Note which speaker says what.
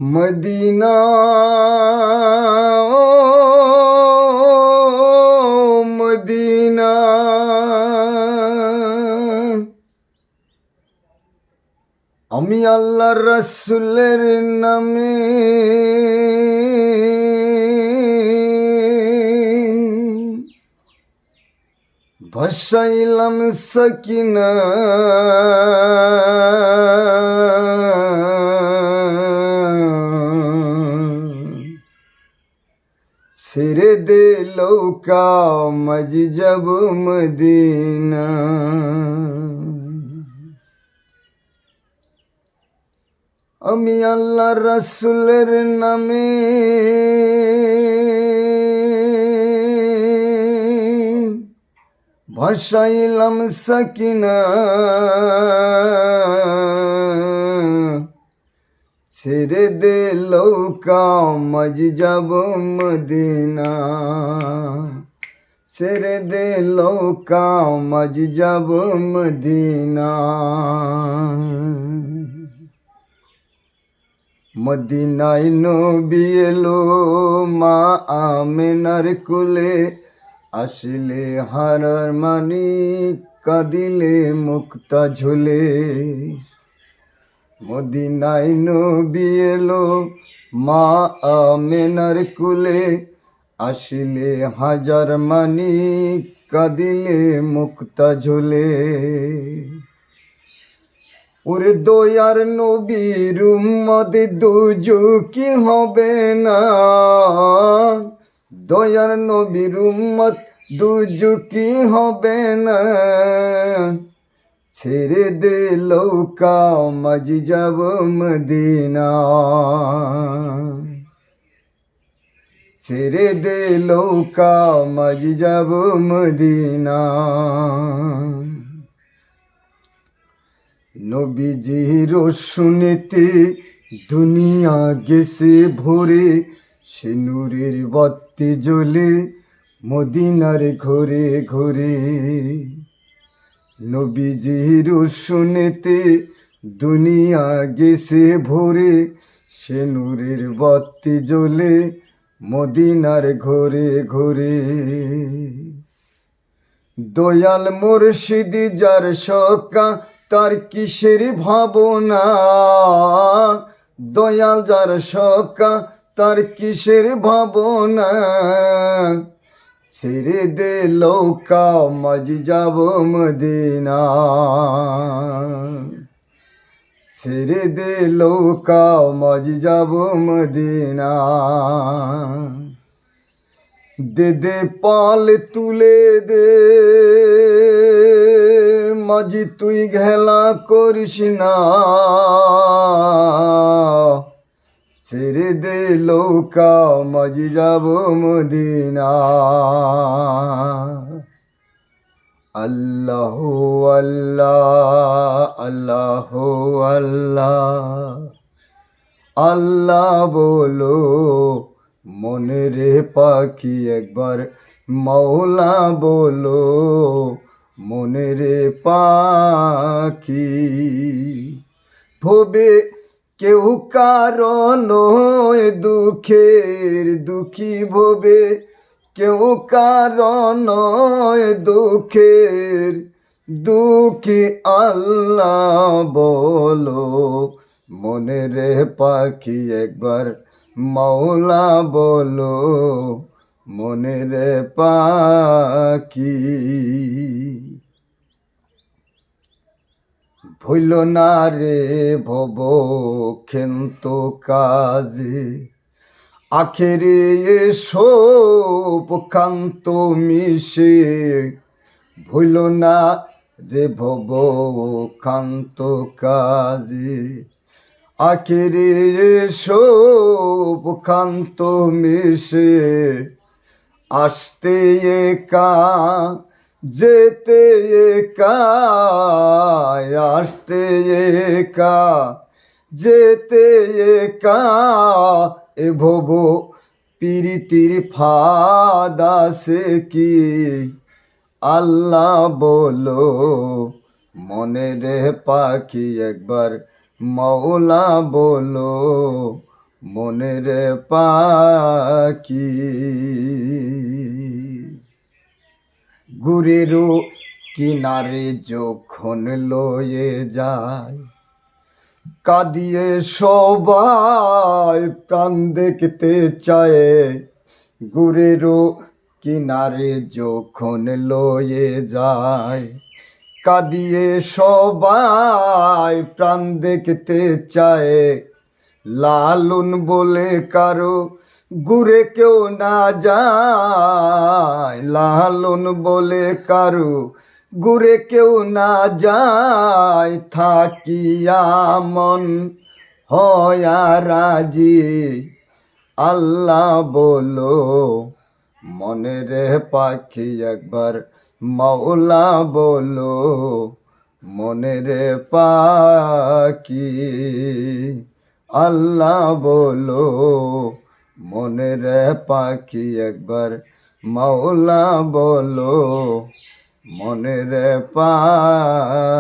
Speaker 1: Medina oh Medina, আমি আল্লাহর রাসূলের নামে ভাসাইলাম সাকিনা, ছেড়ে দে লৌকা মাঝি যাব মদিনা। আমি আল্লাহর রাসূলের নামে ভাসাইলাম সাকিনা, ছেড়ে দে লৌকা মাঝি যাব মদিনা, ছেড়ে দে লৌকা মাঝি যাব মদিনা। মদিনায় নবী এলো মা আমেনার কুলে, আসলে হারার মানিক কাঁদিলে মুক্তা ঝুলে। মদিনায় নবী এলো মা আমেনার কুলে, আসলে হাজার মানিক কাঁদিলে মুক্তা ঝুলে। ওরে দয়ার নবীর উম্মত দুজকি হবে না, দয়ার নবীর উম্মত দুজকি হবে না। ছেড়ে দে লৌকা মাঝি যাব মদিনা, ছেড়ে দে লৌকা মাঝি যাব মদিনা। নবীজির শুনেতে দুনিয়া গেছে ভরে, সে নূরের বাতি জ্বলে মদিনার ঘরে ঘরে। নবীজির শুনেতে দুনিয়া গেছে ভরে, সে নূরের বাতি জ্বলে মদিনার ঘরে ঘরে। দয়াল মুর্শিদ যার সকা তার কিসের ভাবনা, দয়াল যার সকা তার কিসের ভাবনা। ছেড়ে দে লৌকা মাঝি যাব মদিনা, ছেড়ে দে লৌকা মাঝি যাব মদিনা। দে দে পাল তুলে দে মাঝি তুই ঘেলা করিস না, ছেড়ে দে লৌকা মাঝি যাব মদিনা। আল্লাহ আল্লাহ আল্লাহ আল্লাহ আল্লাহ বলো মনের পাখি একবার মৌলা বলো মনের পাখি। ভবে কেউ কারণ দুঃখের দুঃখী, ভবে কেউ কারণ দুঃখের দুঃখী। আল্লাহ বলো মনের পাখি একবার মৌলা বলো মনের পাখি। ভইল না রে ভব ক্ষেন্ত কাজে, আখেরে এসো ক্ষান্ত মিশে। ভইল না রে ভব ক্ষান্ত কাজে, আখেরে এসো ক্ষান্ত মিশে। আসতে একা যেতে একা, আসতে একা যেতে একা। এ ভব পিরিতির ফাঁদ আছে কি, আল্লাহ বলো মনের পাখি একবার মৌলা বলো মনের পাখি গুরেরও কিনারে যখন লয়ে যায় কাঁদিয়ে সবাই প্রাণ দেখতে চায় গুরেরও কিনারে যখন লয়ে যায় কাঁদিয়ে সবাই প্রাণ দেখতে চায় লালন বলে কারো গুরে কেউ না যায় লালন বলে কারো গুরে কেউ না যায় থাকিয়া মন হয়া রাজি আল্লাহ বলো মনের পাখি একবার মাওলা বলো মনের পাখি আল্লাহ বলো মনের পাখি একবার মাওলা বলো মনের পাখি।